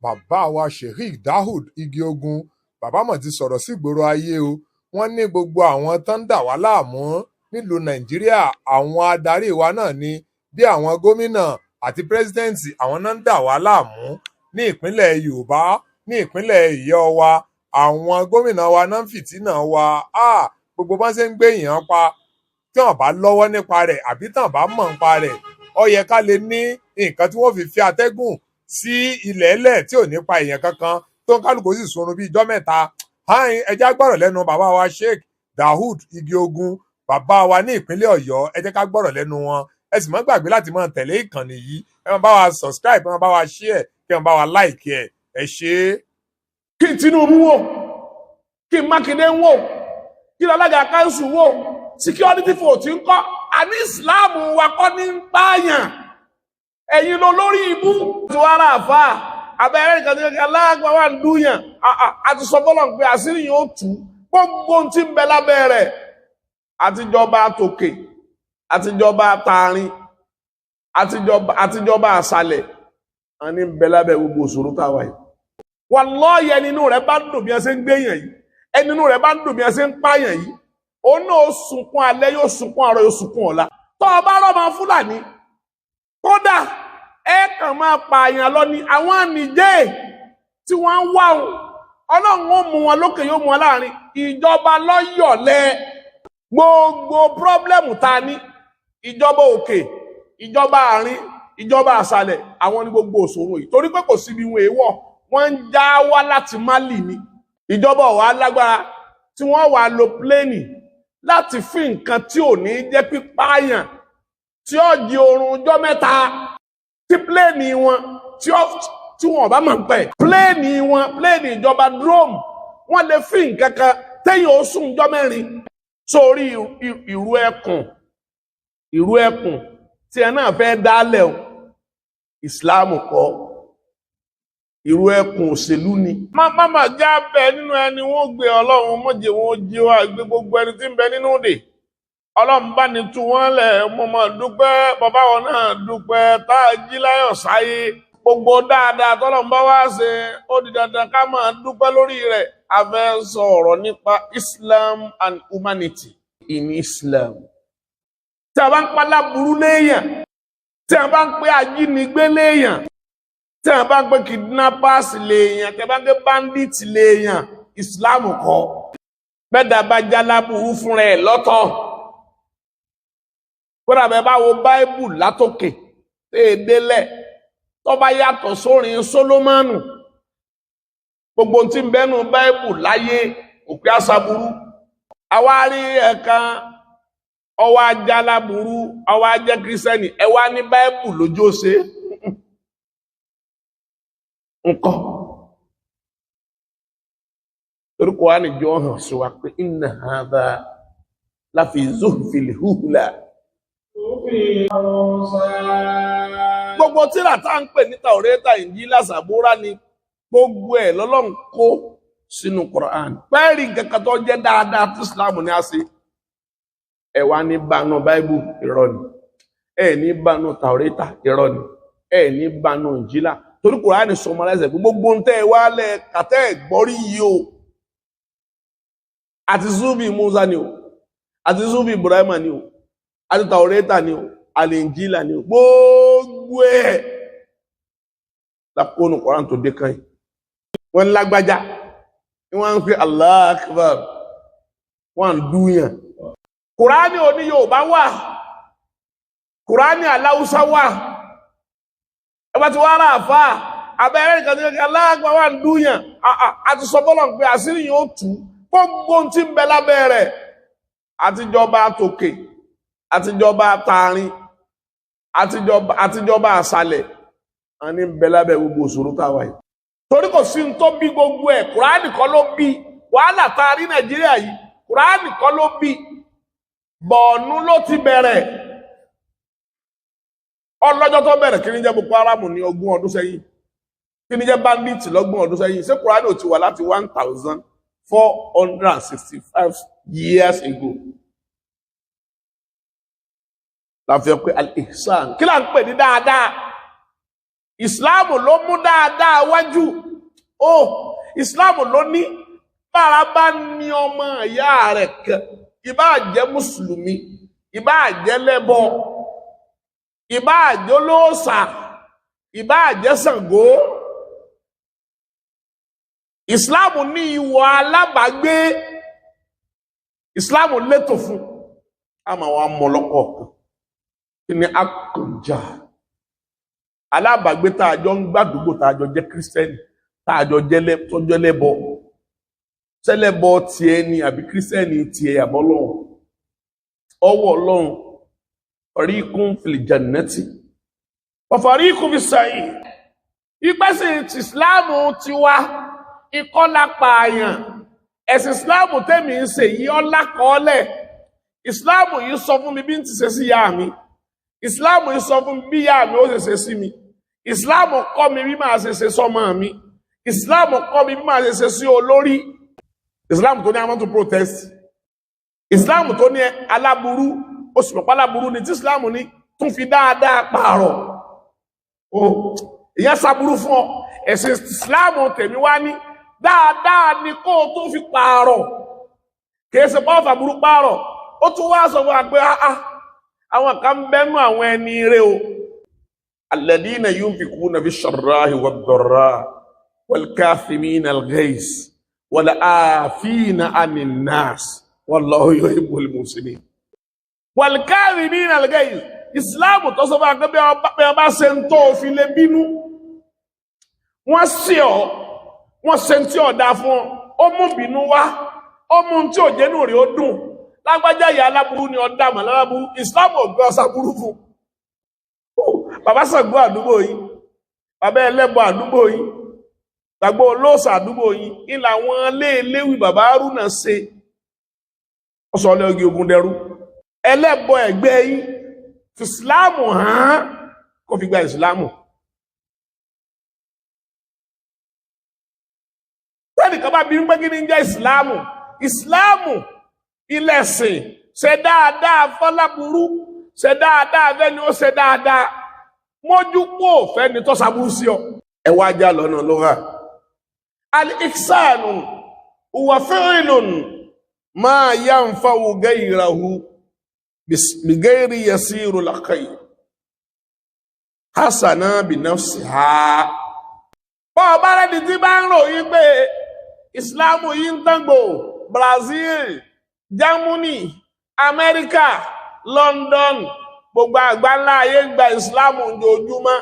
Bàbá wa Sheikh Daud igi ogun bàbá mọ̀ ti sọ̀rọ̀ sígboro ayé o. Wọ́n ní gbogbo àwọn tó ń dà wá láàmú nílùú Nàìjíríà àwọn adarí wa náà ni bí àwọn gómìnà àti pírẹsidẹ́ǹtì àwọn náà ń dà wá láàmú ní ìpínlẹ̀ Yorùbá ní ìpínlẹ̀ Ọ̀yọ́ wa àwọn gómìnà wa náà ń fìtínà wa gbogbo bá ṣe ń gbé èèyàn pa tí wọ́n bá lọ́wọ́ nípa rẹ̀ àbí tí wọ́n bá mọ̀ nípa rẹ̀ ó yẹ ká lè ní nǹkan tí wọ́n fi fi atẹ́gùn sí ilẹ̀ ẹlẹ̀ tí ò ní pa èèyàn kankan tó ń kálukú sì sunrun bíi ijọ́ mẹ́ta. Ẹjẹ́ gbọ́rọ̀ lẹ́nu bàbá wa Sheikh Daud igi ogun bàbá wa ní ìpínlẹ̀ Ọ̀yọ́ ẹ jẹ́ ká gbọ́rọ̀ lẹ́nu wọn. Ẹ sì má gbàgbé láti máa tẹ̀lé ìkànnì yìí ẹ máa bá wa subscribe ẹ máa bá wa share kí ẹ máa bá wa like ẹ ṣe é. Kí Tinubu wò kí Makide wò kí alága kanṣu wò security vote ń kọ́ àní Islam wa kọ́ ní ń pààyàn ẹ̀yin ló lórí ibú tí wàá rà fà abẹ́rẹ́ nìkan tí wọ́n aláàgbà wà ń dúyàn àti sọ bọ́lọ̀ pé àṣírí yóò tú gbogbo tí ń bẹ lábẹ́ rẹ̀ àtijọba tòkè àtijọba tààrin àtijọba àṣàlẹ̀ wọn ní ń bẹ lábẹ́ gbogbo òṣòro táwa yìí. Wallahi ẹni inú rẹ̀ bá ń dùn bí ẹ ṣe ń gbéyàn yìí ẹni inú rẹ̀ bá ń dùn bí ẹ ṣe ń pààyàn yìí òun náà ó sunkún alẹ́ yóò sunkún àárọ̀ yóò sunkún ọ̀la tó o bá rọ́mọ Fúlàní kódà ẹ kàn máa pààyàn lọ ní àwọn ànìjẹ́ tí wọ́n ń wá Ọlọ́run ó mú wọn lókè yóò mú wọn láàrin ìjọba lọ́yọ̀lẹ́ gbogbo pírọ́blẹ́mù ta ní ìjọba òkè ìjọba àárín ìjọba àṣàlẹ̀ àwọn ní gbogbo òṣòro yìí torí pé kò síbi wọn èèwọ̀ wọ́n ń já wá láti Mali ní ìjọba ọ̀wá lágbára tí wọ́n wà lo pléènì láti fi nǹkan tí ò ní jẹ́ pípáyàn tí ó di oorun ọjọ́ mẹ́ta tí pléènì wọn tí wọn bá máa ń pẹ́ pléènì wọn pléènì ìjọba drone wọ́n lè fi nǹkan kan téyàn ó sùn ọjọ́ mẹ́rin sórí ìrú ẹkùn tí ẹ náà fẹ́ dálẹ̀ o Islam kọ́ ìrú ẹkùn òṣèlú ni. Máma já bẹ nínú ẹni wọ́n gbé Ọlọ́run mọ̀jẹ̀ wọn jí wá gbé gbogbo ẹni tí ń bẹ nínú òde Ọlọ́run bá ní tú wọn lẹ̀ mo máa dúpẹ́ bàbá wọn náà dúpẹ́ tá a jí láyọ̀ sáyé gbogbo dáadáa tọ́lọ́run bá wá ṣe ó di dandan ká máa dúpẹ́ lórí rẹ̀. A fẹ́ sọ ọ̀rọ̀ nípa Islam and humanity in Islam. Tí a bá ń palá burú léèyàn tí a bá ń pè ajínigbé léèyàn tí a bá ń pè kidnappers léèyàn tí a bá ń pè bandits léèyàn Islam kọ́ bẹ́ẹ̀dá bá jálábùrú fúnra ẹ̀ lọ́tọ̀ kódà bẹ́ẹ̀ bá wo báíbù látòkè téèdélẹ̀ tó bá yàtọ̀ sórin Sólómọ́nù gbogbo tí ń bẹ́nu báíbù láyé òpin àṣàbùrú àwárí ẹ̀ka ọwọ́ ajálábùrú ọwọ́ ajẹ́ kírísítẹ́nì ẹ wá ní báíbù lójú ó ṣe nǹkan orúkọ wa nìjọ hàn sí wa pé inna hadha láfi zuhfil hula gbogbo tírà tá ń pè ní Tàórátà Ìnjílà Sàbúrà ni gbogbo ẹ̀ lọ́lọ́run kó sínú Quran pẹ́ẹ́rì kankan tó jẹ́ dáadáa tí Islam ní a ṣe ẹ wá ní bánú báíbù irọ́ ni ẹ ní bánú Tàórátà irọ́ ni ẹ ní bánú Ìnjílà torí Kùránì sọmọlẹ́sẹ̀ gbogbo ń tẹ́ ẹ wá lẹ kàtẹ́ ẹ̀gbọ́rí yìí o àti zubi Musa ni o àti zubi Ibrahim ni o àti Tàórátà ni o àlìnjílà ni o gbogbo ẹ̀ lápónú Kùránì tó dé kan yìí wọ́n lágbájá wọ́n ń pè Allah Akbar wọ́n ń dúyàn Kùránì oní Yorùbá wà Kùránì aláwùsá wà ẹbá ti wá rà fà abẹ́rẹ́ nìkan tí wọ́n aláàgbà wà ń dúyàn àti sọ bọ́lọ̀ pé àṣírí yóò tú gbogbo tí ń bẹ lábẹ́ rẹ̀ àtijọba tòkè àtijọba tààrin àtijọba àṣàlẹ̀ wọn ní ń bẹ lábẹ́ gbogbo òṣòro táwa yìí torí kò sí tó bí gbogbo ẹ̀ Kùránì kọ́ ló bí wàhálà tá a rí Nàìjíríà yìí Kùránì kọ́ ló bí Bọ̀ọ̀nú ló ti bẹ̀rẹ̀ ọlọ́jọ́ tó bẹ̀rẹ̀ kí ní jẹ́ Boko Haram ní 20 ọdún sẹ́yìn kí ní jẹ́ bandit 20 ọdún sẹ́yìn ṣé Kùránì ò ti wà láti 1465 years ago láfi pé al-ihsan kí là ń pè ní dáadáa Islam ló mú dáadáa wájú. Islam ló ní bára bá ní ọmọ ìyá rẹ̀ kan, ìbá jẹ́ mùsùlùmí, ìbá jẹ́ lẹ́bọ, ìbá jẹ́ olóòṣà, ìbá jẹ́ Ṣàngó. Islam ní ìwọ alábàágbé. Islam létò fún àmọ́ wa mọ̀lọ́kọ̀ kí ni akọjà alábàágbé tá a jọ ń gbàdúgbò, tá a jọ jẹ́ kírísítẹ́nì, tá a jọ jẹ́ lẹ́bọ, sẹ́lẹ̀bọ tiẹ̀ ni àbí kírísítẹ́nì tiẹ̀ àbọ́lọ́hun. ọwọ́ Ọlọ́run fariqun fil jannati wa fariqun fis sa'ir. ìpẹ́sìn ti Islam ti wá ìkọlà pààyàn. ẹ̀sìn Islam tẹ́mi ń ṣe yìí ọlá kọ́ọ́lẹ̀. Islam yìí sọ fún mi bí n ti ṣe sí ìyá mi. Islam yìí sọ fún mi bí ìyá mi ó ṣe ṣe sí mi. Islam kọ́ mi bí máa ṣe ṣe sọ́mọ mi. Islam kọ́ mi bí máa ṣe ṣe sí olórí. Islam tó ní I want to protest. Islam tó ní aláburú ó sì pọ̀pọ̀ aláburú ni tí Islam ní tún fi dáadáa pààrọ̀. Ìyẹn ṣàbúrú fún ọ. ẹ̀sìn Islam tèmi wá ní dáadáa ni kó o tó fi pààrọ̀, kìí ṣe pọ́ọ̀fà burú pààrọ̀. Ó tún wá sọ fún wa pé àwọn kan bẹ́nu àwọn ẹni rẹ̀ o. alladhina yunfiquna bish-sharra'i wad-dharra'i wal-kadhimina al-ghayz wal-'afina 'anin nas wallahu yuhibbul muhsinin. wal-kadhimina al-ghayz. Islam tó sọ fún wa pé bí ọba ṣe ń tó òfin lè bínú, wọ́n sí ọ, wọ́n ṣe tí ọ̀dá fún ọ, ó mú bínú wá, ó mú tí ò jẹ́nu rí ó dùn. Lágbájá ìyá aláburú ni ọ̀dá mà láláburú. Islam ò gbé ọsà burú fún. Bàbá Ṣàngó àdúgbò yìí, bàbá ẹlẹ́bọ àdúgbò yìí, bàbá olóòṣà àdúgbò yìí, ìlà wọn léèléwì bàbá Haruna ṣe ọsọ ọlẹ́ ogi ogun dẹrú. ẹlẹ́bọ ẹgbẹ́ yìí fi Islam hàn kó fi gba Islam. Kan bá bí ń pé kí ní jẹ́ Ìsìláàmù. Ìsìláàmù ilẹ̀sìn ṣe dáadáa fọ́láburú, ṣe dáadáa fẹ́ni ó ṣe dáadáa, mójú kó fẹ́ni tó ṣàbúrú sí ọ. ẹ wá já lọ́nà lọ́ra. al-ihsanu huwa fi'lun ma yanfa'u ghayrahu bi ghayri yasiru al-khayr hasana bi nafsiha. bọ́ọ̀ bá rẹ́ni tí bá ń ròyìn pé Islamu yìí ń tàngbò Brazil, Germany, America, London, gbogbo àgbáńlá ayé ń gba Islamu ojoojúmọ́.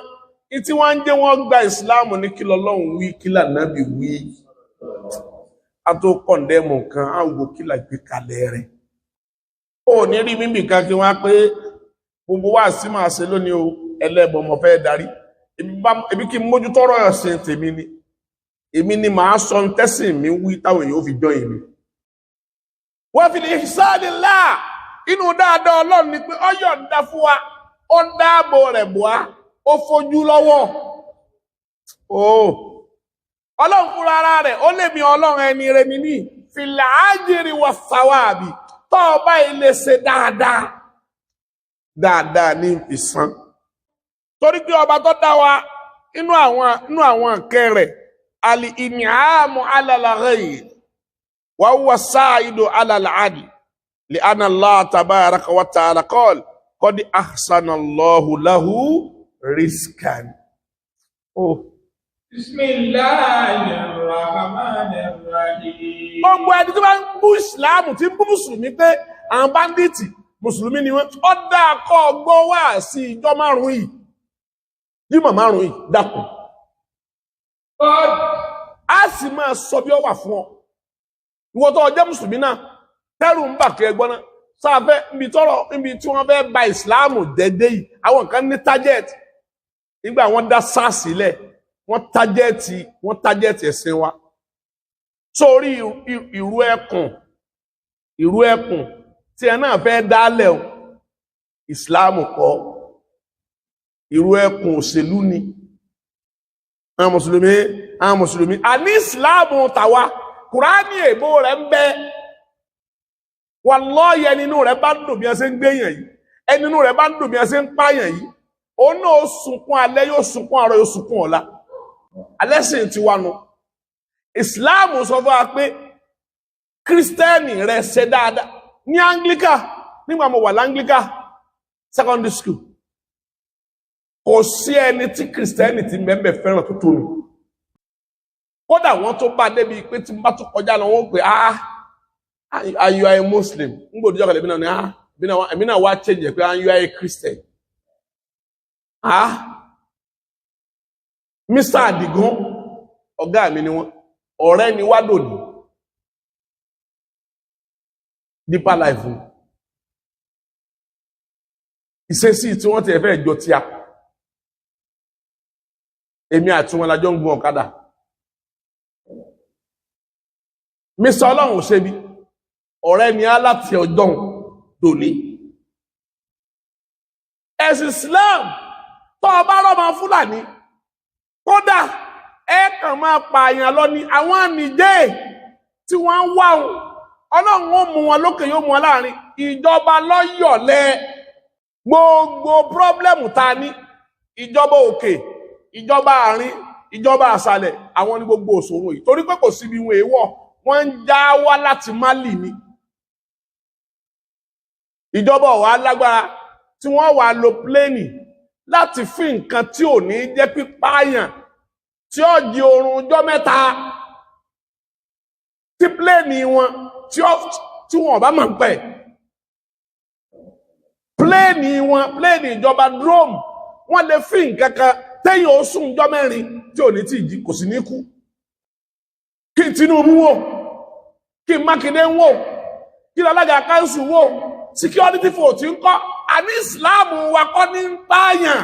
Tí wọ́n ń jẹ́ wọ́n gba Islamu ní kí l'Ọlọ́run wí, kí l'Ànábì wí. A tó kọ̀ndẹ́mù kan, a wò kí là gbé kalẹ̀ rẹ̀. Ó ní rí mímì kan kí wọ́n pé gbogbo wà sí máa ṣe lónìí o, ẹlẹ́bọ mo fẹ́ darí. Ebi kí mójútọ́rọ̀ ẹ̀sìn tèmi ni. Èmi ni màá sọ ń tẹ́sìn mi wí táwọn èèyàn ó fi jọ èmi. Wa fil ihsanillah, inú dáadáa Ọlọ́run ni pé ó yọ̀ǹda fún wa, ó dáàbò rẹ̀ bò wá, ó fojú lọ́wọ́. Ọlọ́run fúnra ara rẹ̀, ó lè mi Ọlọ́run ẹni rẹ̀ mi ní fil ajri was sawabi. Tó o bá ilé ṣe dáadáa, dáadáa ní ìsan. Torí pé ọba tó dá wa inú àwọn ǹkẹ́ rẹ̀, al-in'amu 'ala al-ghayr wa huwa sa'idu 'ala al-'adl li'anna Allah tabaraka wa ta'ala qala qad ahsana Allahu lahu rizqan. Bismillahirrahmanirrahim. Gbogbo ẹni tí wọ́n ń bú ìsìláàmù tí ń bú mùsùlùmí pé àwọn báńdíìtì mùsùlùmí ni wọ́n, ó dáa kọ́ ọgbọ́ wá sí ìjọ márùn-ún yìí, jímọ̀ márùn-ún yìí dákun. A sì máa sọ bí ó wà fún ọ. Ìwọ tó jẹ́ mùsùlùmí náà, tẹ́rù ń bà kí ẹgbọ́n náà, sáfẹ́ ibi tí wọ́n fẹ́ ba ìsìláàmù dédé yìí, àwọn kan ní target. Nígbà wọ́n dá SARS sílẹ̀, wọ́n target ẹ̀sìn wa. Sórí ìrú ẹkùn tí ẹ náà fẹ́ dálẹ̀ o, ìsìláàmù kọ́, ìrú ẹkùn òṣèlú ni. Àwọn mùsùlùmí, a ní ìsìláàmù tàwa, Kùránì èbó rẹ̀ ń bẹ. Wallahi ẹninú rẹ̀ bá ń dùn bí ẹ ṣe ń gbéyàn yìí, ẹninú rẹ̀ bá ń dùn bí ẹ ṣe ń pààyàn yìí, ó òun náà sunkún alẹ́ yóò sunkún àárọ̀ yóò sunkún ọ̀la alẹ́sìn ti wá nu Islam sọ fún wa pé kírísítẹ́nì rẹ̀ ṣe dáadáa ní Anglican nígbà mo wà l'Anglican secondary school kò sí ẹni tí kírísítẹ́nì ti mẹ́mẹ́ fẹ́ràn tó tó mi kódà wọ́n tó bá débi pé tí mo bá tún kọjá lọ wọ́n pè you are a Muslim ń gbòdì jọ́kọ̀lẹ̀ bí náà ni èmi náà wá change pé you are a Christian Mr. Adigun ọ̀gá mi ni wọ́n ọ̀rẹ́ ni wá dòní deeper life ìṣesí tí wọ́n ti ẹ̀fẹ́ ìjọ tí a èmi àti wọn lájọ́ ń gun ọ̀kadà Mr. Ọlọ́run ṣe bí ọ̀rẹ́ ni á láti ọjọ́ dòní ẹ̀sìn Islam tó ọba rọ́mọ Fúlàní kódà ẹ kàn máa pààyàn lọ ní àwọn ànìjẹ́ tí wọ́n ń wá Ọlọ́run ó mú wọn lókè yóò mú wọn láàrin ìjọba lọ́yọ̀lẹ́ gbogbo pírọ́blẹ́mù ta ní ìjọba òkè ìjọba àárín ìjọba àṣàlẹ̀ àwọn ní gbogbo òṣòro yìí torí pé kò síbi wọn èèwọ̀ wọ́n ń já wá láti Málì ni ìjọba ọ̀wá lágbára tí wọ́n wà lo pléènì láti fi nǹkan tí ò ní jẹ́ pípáyàn tí ó di oorun ọjọ́ mẹ́ta tí pléènì wọn tí wọ́n bá máa ń pẹ́ pléènì ìjọba drone wọ́n lè fi nǹkan kan téyàn ó sùn ọjọ́ mẹ́rin tí ò ní tí ìjì kò sì ní kú kí Tinubu wò kí Makide wò kí alága kanṣu wò security force ń kọ́ àní Islam wa kọ́ ní ń pààyàn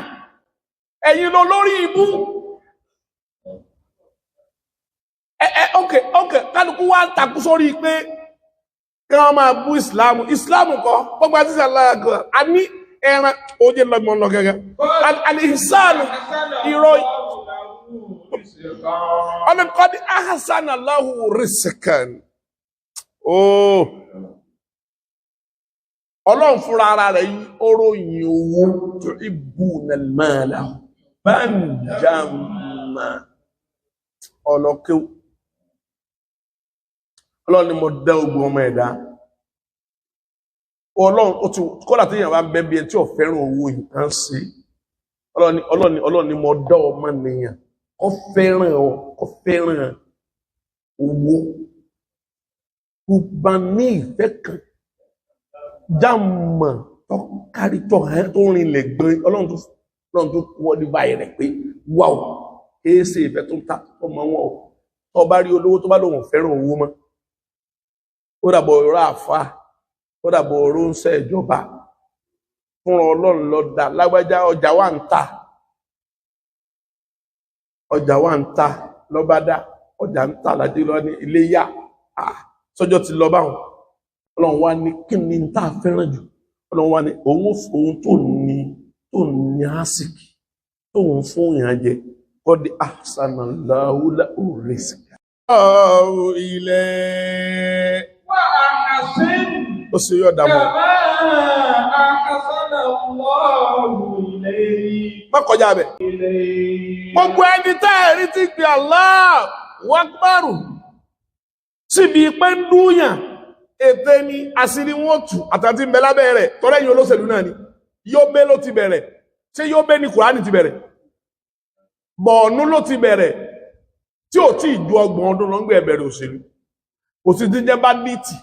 ẹ̀yin lọ lórí ibú ok kálukú wa ń takú sórí pé kí wọ́n máa bú Islam kọ́ gbogbo àti ìsàlágọ́ a ní ẹran oúnjẹ lọ́gbọ̀n lọ gẹ́gẹ́ alìsànù ìròyìn ọlọ́kọ́dí ahasana lahu rizqan Ọlọ́run fúnra ara rẹ̀ yí oróyìn owó tó ibù nàlmáàlá bá ń jàmà ọlọ́kẹ́ Ọlọ́run ni mo dá ogun ọmọ ẹ̀dá Ọlọ́run ó ti kọ́lá tí èèyàn bá bẹ́bí ẹ tí ò fẹ́ràn owó nǹkan sí Ọlọ́run ni mo dá ọmọ nìyàn ó fẹ́ràn owó gbogbo ní ìfẹ́ kan jáàmà tó kárí tó rinlẹ̀ gbọ́n Ọlọ́run tó wọ́n ní báyìí rẹ̀ pé wáò kéèsè ìfẹ́ tó ń ta ọmọ wọn tó bá rí olówó tó bá lóun fẹ́ràn owó mọ́ ó dàbọ̀ ọ̀rọ̀ àfá ó dàbọ̀ ọ̀rọ̀ ń sẹ́ ìjọba fún Ọlọ́run lọ dá lágbájá ọjà wà ń ta lọ́bá dá ọjà ń ta láti lọ ní ilé yá sọ́jọ́ ti lọ báwọn Ọlọ́run wá ní kí ni tá fẹ́ràn jù Ọlọ́run wá ní òun tó ní àsìkì tó ń fún ìyàn jẹ kọ́dí ahsanallahu lahu rizqa ilẹ̀ wà áhásìn ó sì yọ́ dàmọ́ kàmá ahsanallahu ilayhi má kọjá bẹ̀ gbogbo ẹni táẹ̀rí ti gbé Allahu Akbar síbi pé ń dúyàn ètè ni àṣírí wọn tù àtàtí ń bẹ lábẹ́ rẹ̀ tọ́rẹ́yìn olóṣèlú náà ni Yobe ló ti bẹ̀rẹ̀ ṣé Yobe ni Kùránì ti bẹ̀rẹ̀ Bọ̀ọ̀nú ló ti bẹ̀rẹ̀ tí ò tí ìjú 30 ọdún lọ ń gbé ẹ̀bẹ̀rẹ̀ òṣèlú kò sí tí ń jẹ́ báńdíìtì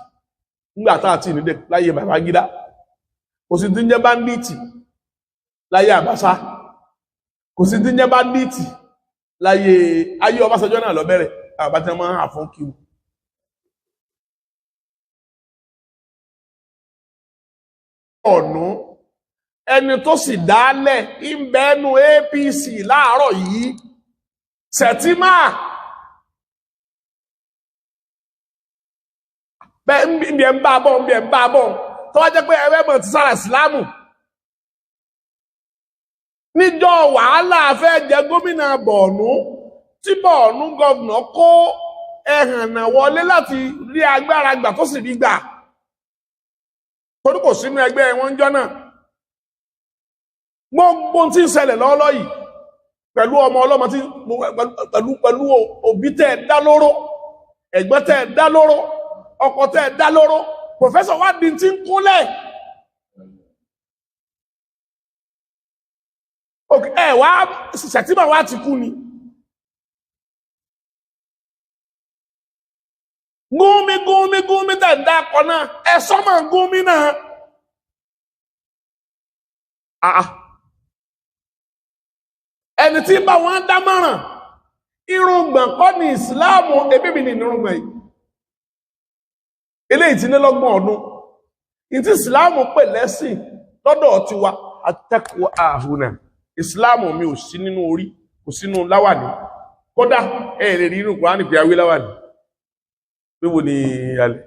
nígbà tá àti ìnídẹ̀ láyé Babangida kò sí tí ń jẹ́ báńdíìtì láyé Àbásá kò sí tí ń jẹ́ báńdíìtì láyé ayé Ọbásanjọ́ náà lọ bẹ̀rẹ̀ àbátẹ́ máa ń àfún kíw ọ̀nà ẹni tó sì dálẹ̀ ìbẹ́nu APC láàárọ̀ yìí Sẹ̀tímà bí ẹ ń bá bọ́ tó wá jẹ́ pé ẹwẹ́ mọ̀ ti sára ìsìlámù níjọ́ wàhálà fẹ́ jẹ gómìnà Bọ̀ọ̀nú tí Bọ̀ọ̀nú gọ́vnà kó ẹ̀hànnà wọlé láti rí agbára gbà tó sì rí gbà torí kò sínú ẹgbẹ́ wọn jọ náà gbogbo tí ń ṣẹlẹ̀ lọ́ọ́lọ́ yìí pẹ̀lú ọmọ ọlọ́mọ tí pẹ̀lú òbí tẹ́ ẹ dá lóró ẹ̀gbọ́n tẹ́ ẹ dá lóró ọkọ tẹ́ ẹ dá lóró pòfẹ́sọ̀ wá di tí ń kúnlẹ̀ ẹ wá ṣètìmọ̀ wá ti kú ni Gumi tẹ́ ẹ dá akọ náà ẹ sọ́mọ̀ Gumi náà ẹni tí bá wọn dámọ̀ràn irùngbọ̀n kọ́ ní ìsìláàmù ebíbi ní irùngbọ̀n yìí eléyìí tí ní lọ́gbọ̀n ọdún ìtí ìsìláàmù pè lẹ́sìn lọ́dọ̀ ti wa atẹ́kọ̀ọ́ àhùnà ìsìláàmù mi ò sí nínú orí kò sínú láwàní kódà ẹ lè rí inú kùránì pé awé láwàní wíwo ni alẹ́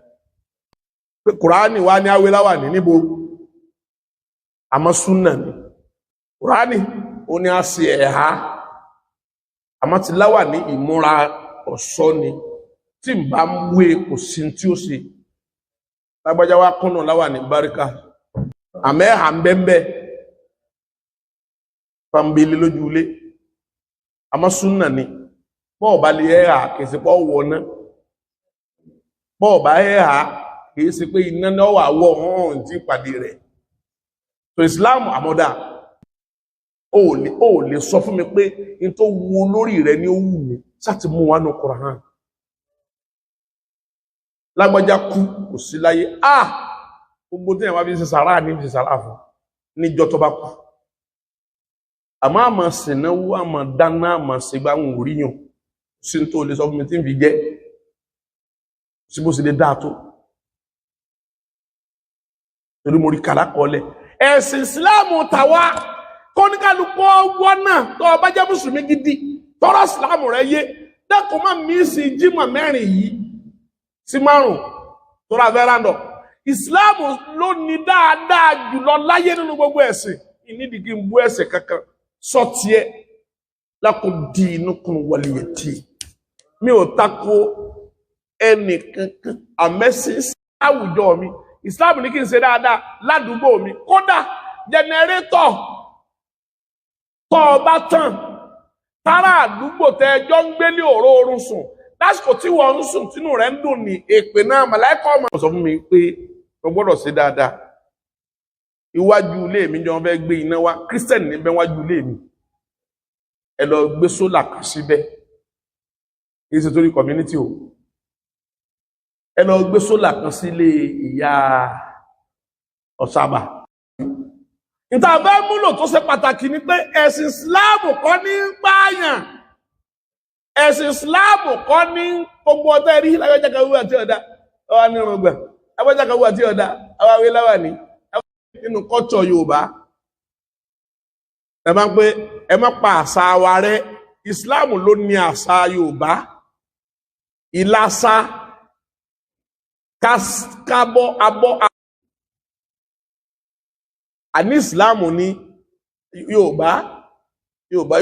pé kùránì wá ní awé láwàní níbo àmọ́ súnà ni kùránì ó ní a ṣe ẹ̀há àmọ́ ti láwà ní ìmúra ọ̀ṣọ́ ni tí ń bá ń wé kò sí tí ó ṣe lágbájá wá kọ́nà láwà ní báríkà àmọ́ ẹ̀há ń bẹ́ẹ̀ fàmbélé lójú ilé àmọ́ súnà ni bọ́ọ̀ bá lè ẹ̀há kìí ṣe pọ́ wọ̀ náà bọ́ọ̀ bá ẹ̀há kìí ṣe pé iná náà wà wọ̀ hàn tí ìpàdé rẹ̀ so Islam àmọ́dá ó lè sọ fún mi pé in tó wu lórí rẹ ní ó wù mí sáti mú wá ní Kùránì lágbájá kú kò sí láyé gbogbo tí ẹ̀wà bí ṣe sàrá ní ṣe sàrá fún níjọ́ tó bá kú àmọ́ àmọ́ sìnáwó àmọ́ dáná àmọ́ sígbà ń ríyàn sí tó lè sọ fún mi tí ń fi jẹ́ sí bó sì lè dáa tó torí mo rí kàlákọọlẹ̀ ẹ̀sìn Ìsìláàmù tàwa kọ́níkàlùkọ́ wọ́n náà tó bá jẹ́ mùsùlùmí gidi tọ́rọ Ìsìláàmù rẹ̀ yé dẹ́kùn máa mí sí jímọ̀ mẹ́rin yìí sí márùn tó rà fẹ́ràndọ̀ Ìsìláàmù ló ní dáadáa jùlọ láyé nínú gbogbo ẹ̀sìn ìnídìí ń bú ẹ̀sìn kankan sọ́tí ẹ lakum dinukum waliyati mi ò tako ẹnì kankan àmẹ́sìn àwùjọ mi Ìsìláàmù ní kí n ṣe dáadáa ládùúgbò mi kódà jẹnẹrétọ̀ tọ́ ọba tán tààrà àdúgbò tẹ́ẹjọ́ ń gbé ní òró oorun sùn lásìkò tí wọ́n ń sùn tínú rẹ̀ ń dùn ní èpè náà màláíkà ọmọ sọ fún mi pé mo gbọ́dọ̀ ṣe dáadáa iwájú ilé mi jọ fẹ́ gbé iná wá Christian ní bẹ́ wájú ilé mi ẹ lọ gbé sólà kan síbẹ̀ kì í ṣe torí community o ẹ lọ gbé sólà kan sílé ìyá ọ̀sábà ìta bá múlò tó ṣe pàtàkì ní pé ẹ̀sìn Islam kọ́ ní pààyàn ẹ̀sìn Islam kọ́ ní gbogbo ọ̀tá ẹ̀rí lágbàjákàwé àti ọ̀dá ọwá ní ọmọgbà lágbàjákàwé àti ọ̀dá awáwé láwà ní nínú kọ́tọ̀ Yorùbá ẹ máa pé ẹ má pa àṣà wa rẹ Islam ló ní àṣà Yorùbá ìlàsà kábọ́ abọ́ àní Ìsìláàmù ní Yorùbá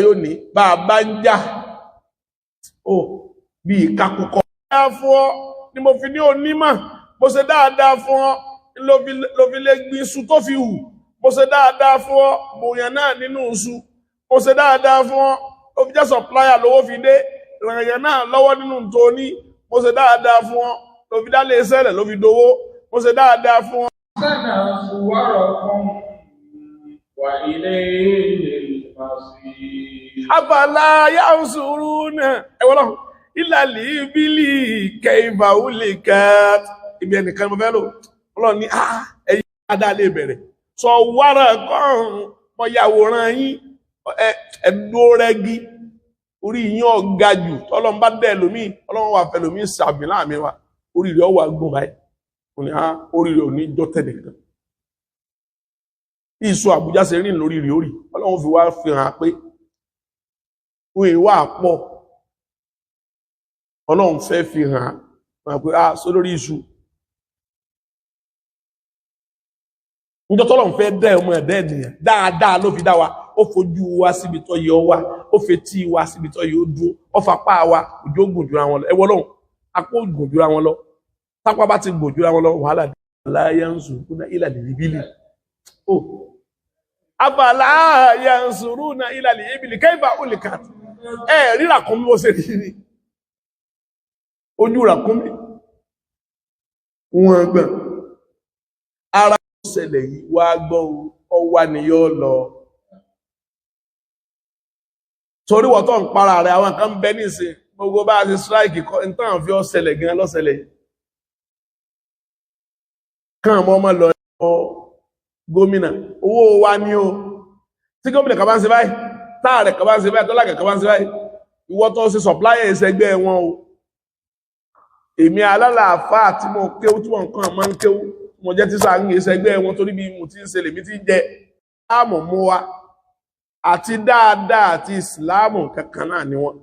yóò ní bá a bá ń jà bí ìkakùkọ dáadáa fún ọ ni mo fi ní onímọ̀ mo ṣe dáadáa fún ọ ló fi lè gbin iṣu tó fi hù mo ṣe dáadáa fún ọ bòyàn náà nínú iṣu mo ṣe dáadáa fún ọ ló fi jẹ́ supplier lówó fi dé ìrànyàn náà lọ́wọ́ nínú tóní mo ṣe dáadáa fún ọ ló fi dálé iṣẹ́ rẹ̀ ló fi dowó mo ṣe dáadáa fún ọ. sẹ́nà ṣùwárọ̀ kan wà ilé ìlú Afala yansuruna ẹwọ́lọ́ ìlàlì ìbílì kẹfà ulè ká ibi ẹnìkan mọ́ fẹ́ lò ọlọ́ ní ẹ̀yí dáadáa lè bẹ̀rẹ̀ sọ wára kan mọ́yàwòrán yín ẹ̀dó rẹ́gí orí yín ọ̀gá jù tọ́lọ́n bá dẹ̀ lómi ọlọ́run wà fẹ́ lómi sàmì láàmì wa orí rẹ̀ ọwà gùn báyìí orí rẹ̀ ò ní jọ́tẹ̀ nìkan ìṣó Àbújá ṣe rìn lórí rí orí Ọlọ́run fi wá fi hàn pé wọ́n ìwà pọ̀ Ọlọ́run fẹ́ fi hàn pé só lórí iṣu níjọ́ tọ́lọ́run fẹ́ dẹ́ ọmọ ẹ̀dẹ́ ènìyàn dáadáa ló fi dá wa ó fojú wa síbi tó yẹ ọ wá ó fetí wa síbi tó yẹ ó dúró ó fapá wa òjò gùn jùra wọn lọ ẹwọ́ lọ́hùn apó gùn jùra wọn lọ tápá bá ti gùn jùra wọn lọ wàhálà láyé ń sùn kúnná ìlà lè bílì afala yansuruna ila al-ibli kayfa ulikat rí ràkúnmí bó ṣe rí ni ojú ràkúnmí wọn gbọ́n ara ṣẹlẹ̀ yìí wá gbọ́ ọwà ni yóò lọ torí wọ́n tó ń para rẹ̀ àwọn kan bẹ nísìn gbogbo bá ṣe strike ní tán fi ọ́ ṣẹlẹ̀ gan lọ́ṣẹlẹ̀ yìí kàn mọ́ ọmọ lọ gómìnà owó wa ní o tí gómìnà kan bá ń ṣe báyìí táàrẹ̀ kan bá ń ṣe báyìí tọ́lákẹ̀ kan bá ń ṣe báyìí ìwọ tó ṣe supplier ìṣẹ́gbẹ́ wọn o èmi alálàáfà tí mo kéwú tí wọ́n kàn máa ń kéwú mo jẹ́ tíṣà ń ìṣẹ́gbẹ́ wọn torí bí mo ti ń ṣe lèmi ti ń jẹ àmọ̀ mú wa àti dáadáa àti ìsìláàmù kankan náà ni wọ́n